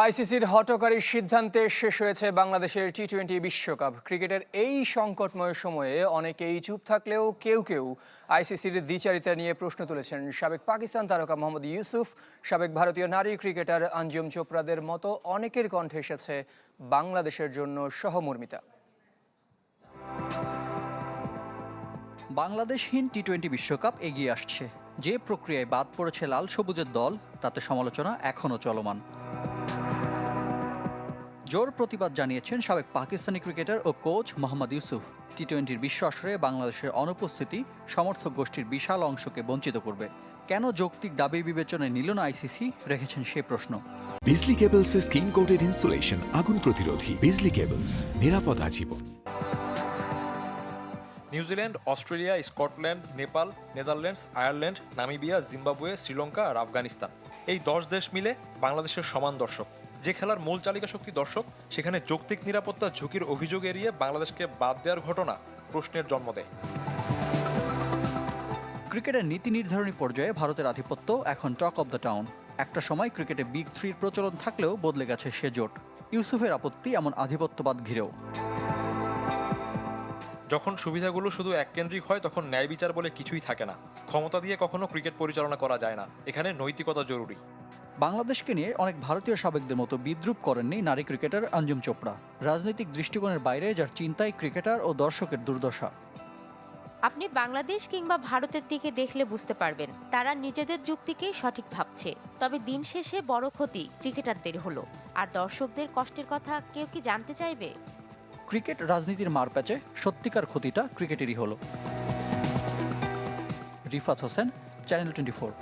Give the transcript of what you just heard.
আইসিসির হঠকারী সিদ্ধান্তে শেষ হয়েছে বাংলাদেশের টি-20 বিশ্বকাপ। ক্রিকেটের এই সংকটময় সময়ে অনেকেই চুপ থাকলেও কেউ কেউ আইসিসির দ্বিচারিতা নিয়ে প্রশ্ন তুলেছেন। সাবেক পাকিস্তান তারকা মোহাম্মদ ইউসুফ, সাবেক ভারতীয় নারী ক্রিকেটার আঞ্জুম চোপড়াদের মতো অনেকের কণ্ঠে এসেছে বাংলাদেশের জন্য সহমর্মিতা। বাংলাদেশহীন টি-20 বিশ্বকাপ এগিয়ে আসছে। যে প্রক্রিয়ায় বাদ পড়েছে লাল সবুজের দল, তাতে সমালোচনা এখনও চলমান। জোর প্রতিবাদ জানিয়েছেন সাবেক পাকিস্তানি ক্রিকেটার ও কোচ মোহাম্মদ ইউসুফ। টি-20 বিশ্ব আসরে বাংলাদেশের অনুপস্থিতি সমর্থক গোষ্ঠীর বিশাল অংশকে বঞ্চিত করবে। কেন যৌক্তিক দাবি বিবেচনায় নিল না আইসিসি, রেখেছেন সেই প্রশ্ন। বিজলি কেবলসের স্কিন কোটেড ইনসুলেশন আগুন প্রতিরোধী। বিজলি কেবলস, নিরাপদ আজীবন। New Zealand, Australia, Scotland, Nepal, Netherlands, Ireland, Namibia, Zimbabwe, Sri Lanka আর আফগানিস্তান, এই 10 দেশ মিলে বাংলাদেশের সমান দর্শক। যে খেলার মূল চালিকা শক্তি দর্শক, সেখানে যৌক্তিক নিরাপত্তা ঝুঁকির অভিযোগ এড়িয়ে বাংলাদেশকে বাদ দেওয়ার ঘটনা প্রশ্নের জন্ম দেয়। ক্রিকেটের নীতি নির্ধারণী পর্যায়ে ভারতের আধিপত্য এখন টক অব দ্য টাউন। একটা সময় ক্রিকেটে বিগ থ্রির প্রচলন থাকলেও বদলে গেছে সে জোট। ইউসুফের আপত্তি এমন আধিপত্যবাদ ঘিরেও। যখন সুবিধাগুলো শুধু এককেন্দ্রিক হয়, তখন ন্যায় বিচার বলে কিছুই থাকে না। ক্ষমতা দিয়ে কখনো ক্রিকেট পরিচালনা করা যায় না, এখানে নৈতিকতা জরুরি। বাংলাদেশকে নিয়ে অনেক ভারতীয় সাবেকদের মতো বিদ্রূপ করেননি নারী ক্রিকেটার আঞ্জুম চোপড়া। রাজনৈতিক দৃষ্টিকোণের বাইরে যার চিন্তায় ক্রিকেটার ও দর্শকের দুর্দশা। আপনি বাংলাদেশ কিংবা ভারতের দিকে দেখলে বুঝতে পারবেন তারা নিজেদের যুক্তিকেই সঠিক ভাবছে। তবে দিন শেষে বড় ক্ষতি ক্রিকেটারদের হলো, আর দর্শকদের কষ্টের কথা কেউ কি জানতে চাইবে? ক্রিকেট রাজনীতির মারপ্যাচে সত্যিকার ক্ষতিটা ক্রিকেটেরই হলো। রিফাত হোসেন, চ্যানেল 24।